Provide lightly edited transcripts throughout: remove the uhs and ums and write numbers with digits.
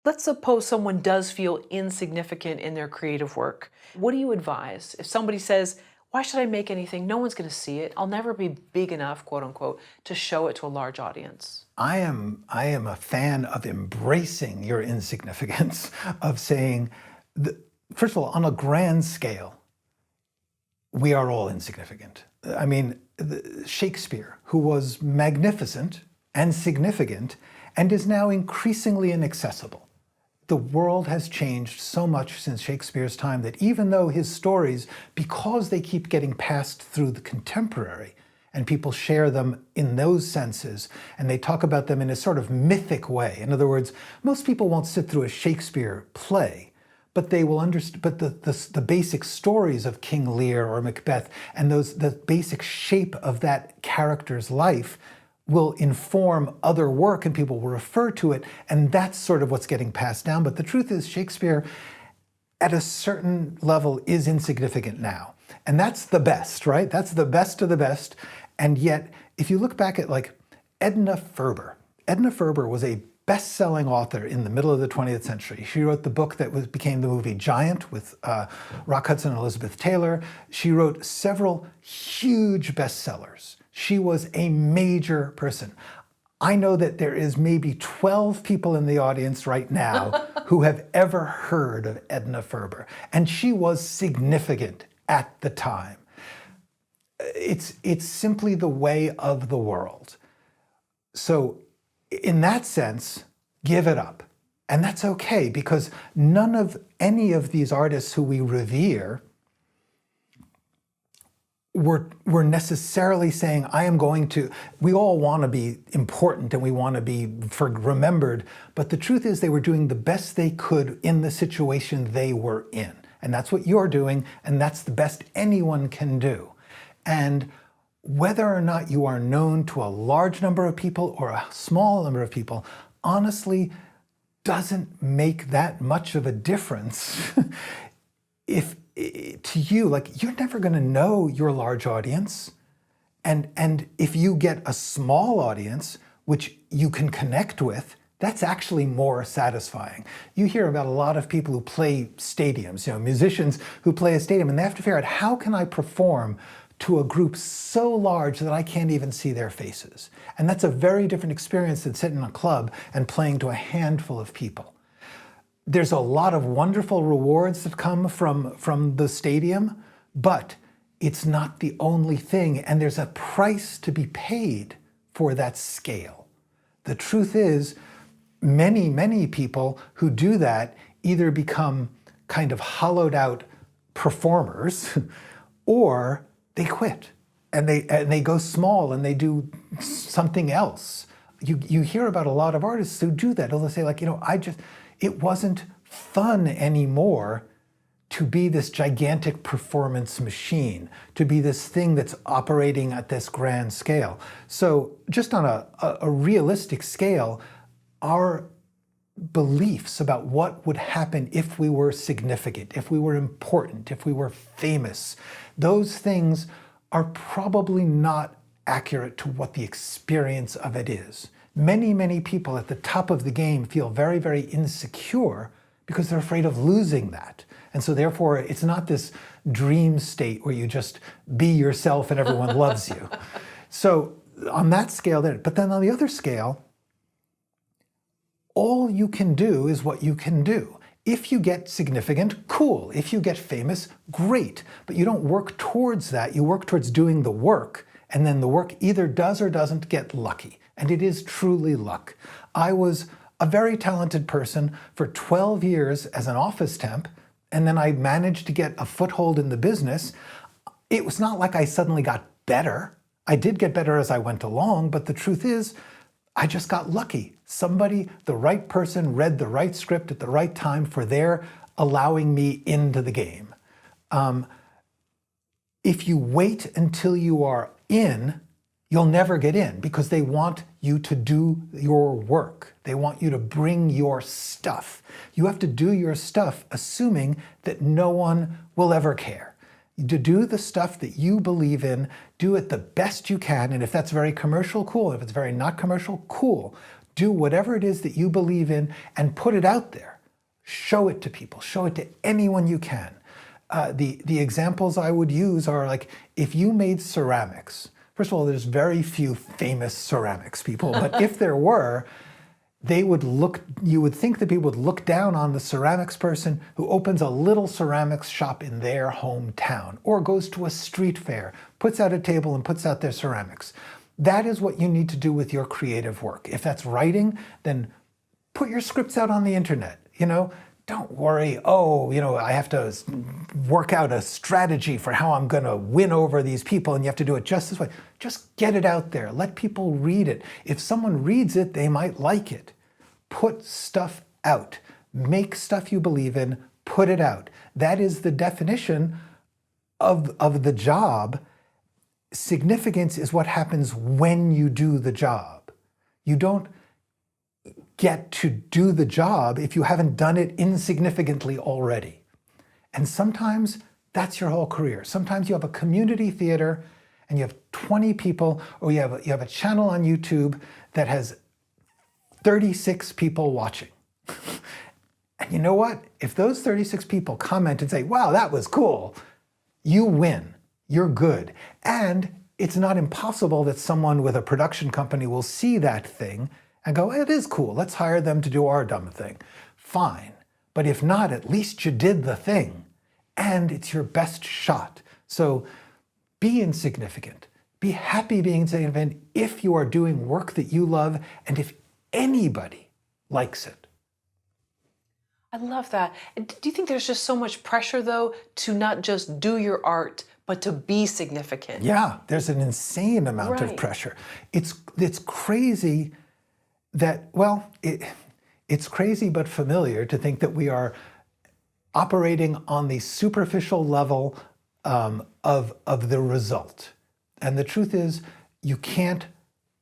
Let's suppose someone does feel insignificant in their creative work. What do you advise? If somebody says, why should I make anything? No one's going to see it. I'll never be big enough, quote unquote, to show it to a large audience. I am a fan of embracing your insignificance, of saying, first of all, on a grand scale, we are all insignificant. I mean, Shakespeare, who was magnificent and significant, and is now increasingly inaccessible. The world has changed so much since Shakespeare's time that even though his stories, because they keep getting passed through the contemporary, and people share them in those senses, and they talk about them in a sort of mythic way. In other words, most people won't sit through a Shakespeare play, but they will understand. But the basic stories of King Lear or Macbeth, and the basic shape of that character's life will inform other work, and people will refer to it, and that's sort of what's getting passed down. But the truth is, Shakespeare, at a certain level, is insignificant now. And that's the best, right? That's the best of the best. And yet, if you look back at like Edna Ferber was a best-selling author in the middle of the 20th century. She wrote the book that became the movie Giant with Rock Hudson and Elizabeth Taylor. She wrote several huge bestsellers. She was a major person. I know that there is maybe 12 people in the audience right now who have ever heard of Edna Ferber, and she was significant at the time. It's simply the way of the world. So in that sense, give it up. And that's okay, because none of any of these artists who we revere were necessarily saying, we all want to be important and we want to be remembered, but the truth is they were doing the best they could in the situation they were in. And that's what you're doing, and that's the best anyone can do. And whether or not you are known to a large number of people or a small number of people, honestly, doesn't make that much of a difference. If to you, like, you're never going to know your large audience. And if you get a small audience, which you can connect with, that's actually more satisfying. You hear about a lot of people who play stadiums, musicians who play a stadium, and they have to figure out, how can I perform to a group so large that I can't even see their faces? And that's a very different experience than sitting in a club and playing to a handful of people. There's a lot of wonderful rewards that come from the stadium, but it's not the only thing, and there's a price to be paid for that scale. The truth is, many, many people who do that either become kind of hollowed out performers or they quit and they go small and they do something else. You hear about a lot of artists who do that. They'll say, like, it wasn't fun anymore to be this gigantic performance machine, to be this thing that's operating at this grand scale. So just on a realistic scale, our beliefs about what would happen if we were significant, if we were important, if we were famous, those things are probably not accurate to what the experience of it is. Many, many people at the top of the game feel very, very insecure because they're afraid of losing that. And so therefore, it's not this dream state where you just be yourself and everyone loves you. So on that scale, but then on the other scale, all you can do is what you can do. If you get significant, cool. If you get famous, great. But you don't work towards that. You work towards doing the work, and then the work either does or doesn't get lucky. And it is truly luck. I was a very talented person for 12 years as an office temp, and then I managed to get a foothold in the business. It was not like I suddenly got better. I did get better as I went along, but the truth is, I just got lucky. Somebody, the right person, read the right script at the right time for their allowing me into the game. If you wait until you are in, you'll never get in, because they want you to do your work. They want you to bring your stuff. You have to do your stuff assuming that no one will ever care. To do the stuff that you believe in, do it the best you can, and if that's very commercial, cool. If it's very not commercial, cool. do whatever it is that you believe in and put it out there. Show it to people. Show it to anyone you can. The examples I would use are like, if you made ceramics, first of all, there's very few famous ceramics people, but if there were, you would think that people would look down on the ceramics person who opens a little ceramics shop in their hometown or goes to a street fair, puts out a table and puts out their ceramics. That is what you need to do with your creative work. If that's writing, then put your scripts out on the internet. Don't worry, I have to work out a strategy for how I'm going to win over these people and you have to do it just this way. Just get it out there. Let people read it. If someone reads it, they might like it. Put stuff out. Make stuff you believe in, put it out. That is the definition of the job. Significance is what happens when you do the job. You don't get to do the job if you haven't done it insignificantly already. And sometimes that's your whole career. Sometimes you have a community theater and you have 20 people, or you have a channel on YouTube that has 36 people watching. And you know what? If those 36 people comment and say, wow, that was cool, you win. You're good. And it's not impossible that someone with a production company will see that thing and go, it is cool, let's hire them to do our dumb thing. Fine. But if not, at least you did the thing. And it's your best shot. So be insignificant. Be happy being insignificant if you are doing work that you love and if anybody likes it. I love that. And do you think there's just so much pressure, though, to not just do your art, but to be significant? Yeah, there's an insane amount of pressure. It's crazy that, it's crazy but familiar to think that we are operating on the superficial level of the result. And the truth is, you can't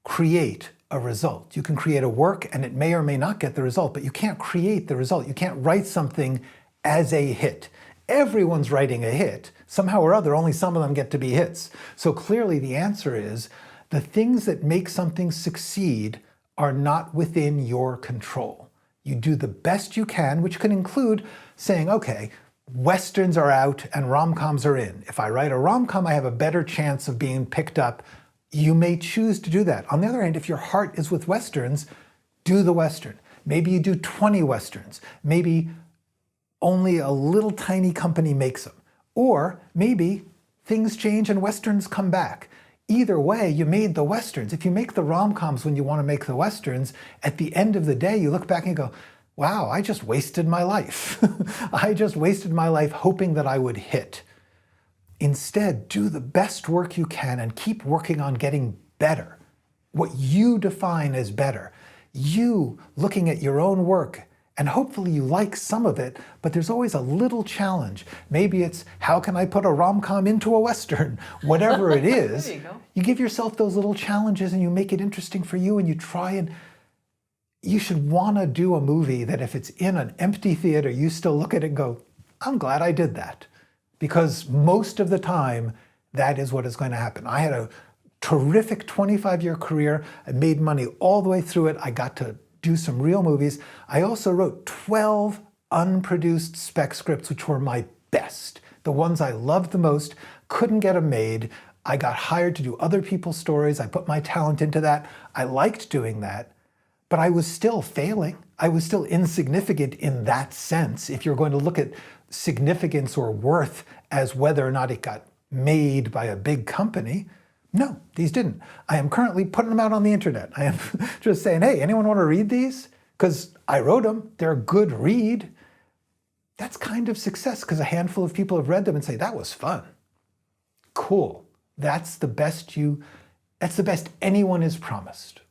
create a result. You can create a work and it may or may not get the result, but you can't create the result. You can't write something as a hit. Everyone's writing a hit. Somehow or other, only some of them get to be hits. So clearly the answer is, the things that make something succeed are not within your control. You do the best you can, which can include saying, okay, Westerns are out and rom-coms are in. If I write a rom-com, I have a better chance of being picked up. You may choose to do that. On the other hand, if your heart is with Westerns, do the Western. Maybe you do 20 Westerns. Maybe only a little tiny company makes them. Or maybe things change and Westerns come back. Either way, you made the Westerns. If you make the rom-coms when you want to make the Westerns, at the end of the day, you look back and go, wow, I just wasted my life. I just wasted my life hoping that I would hit. Instead, do the best work you can and keep working on getting better. What you define as better. You looking at your own work, and hopefully you like some of it, but there's always a little challenge. Maybe it's, how can I put a rom-com into a Western? Whatever it is, There you go. You give yourself those little challenges and you make it interesting for you and you try and you should want to do a movie that if it's in an empty theater, you still look at it and go, I'm glad I did that. Because most of the time, that is what is going to happen. I had a terrific 25-year career. I made money all the way through it. I got to do some real movies. I also wrote 12 unproduced spec scripts, which were my best. The ones I loved the most, couldn't get them made. I got hired to do other people's stories. I put my talent into that. I liked doing that, but I was still failing. I was still insignificant in that sense. If you're going to look at significance or worth as whether or not it got made by a big company, no, these didn't. I am currently putting them out on the internet. I am just saying, hey, anyone want to read these? Because I wrote them. They're a good read. That's kind of success because a handful of people have read them and say, that was fun. Cool. That's the best anyone is promised.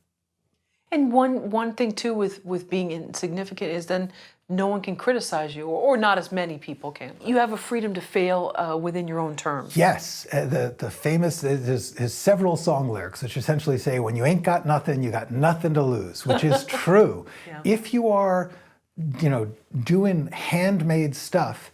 And one thing too with being insignificant is then no one can criticize you, or not as many people can. You have a freedom to fail within your own terms. Yes, the famous, there's several song lyrics which essentially say, when you ain't got nothing, you got nothing to lose, which is true. Yeah. If you are, doing handmade stuff,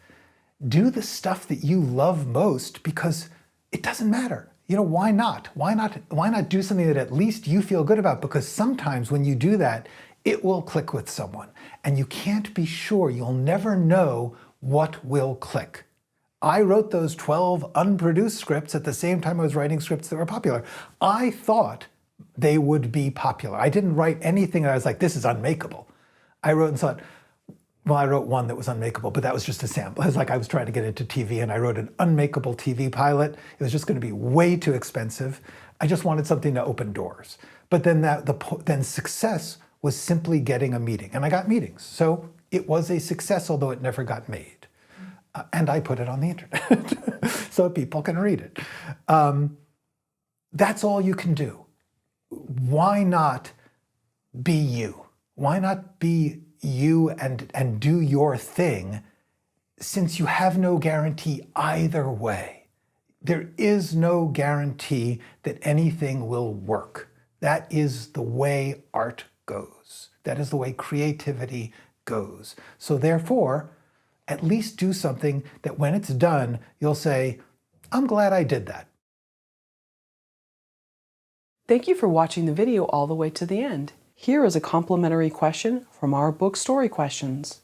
do the stuff that you love most because it doesn't matter. Why not? Why not do something that at least you feel good about? Because sometimes when you do that, it will click with someone. And you can't be sure, you'll never know what will click. I wrote those 12 unproduced scripts at the same time I was writing scripts that were popular. I thought they would be popular. I didn't write anything that I was like, this is unmakeable. I wrote and thought, well, I wrote one that was unmakeable, but that was just a sample. It was like I was trying to get into TV and I wrote an unmakeable TV pilot. It was just going to be way too expensive. I just wanted something to open doors. But then then success was simply getting a meeting, and I got meetings. So it was a success, although it never got made. And I put it on the internet so people can read it. That's all you can do. Why not be you? Why not be you and do your thing, since you have no guarantee either way? There is no guarantee that anything will work. That is the way art goes. That is the way creativity goes. So therefore, at least do something that when it's done, you'll say, I'm glad I did that. Thank you for watching the video all the way to the end. Here is a complimentary question from our book Story Questions.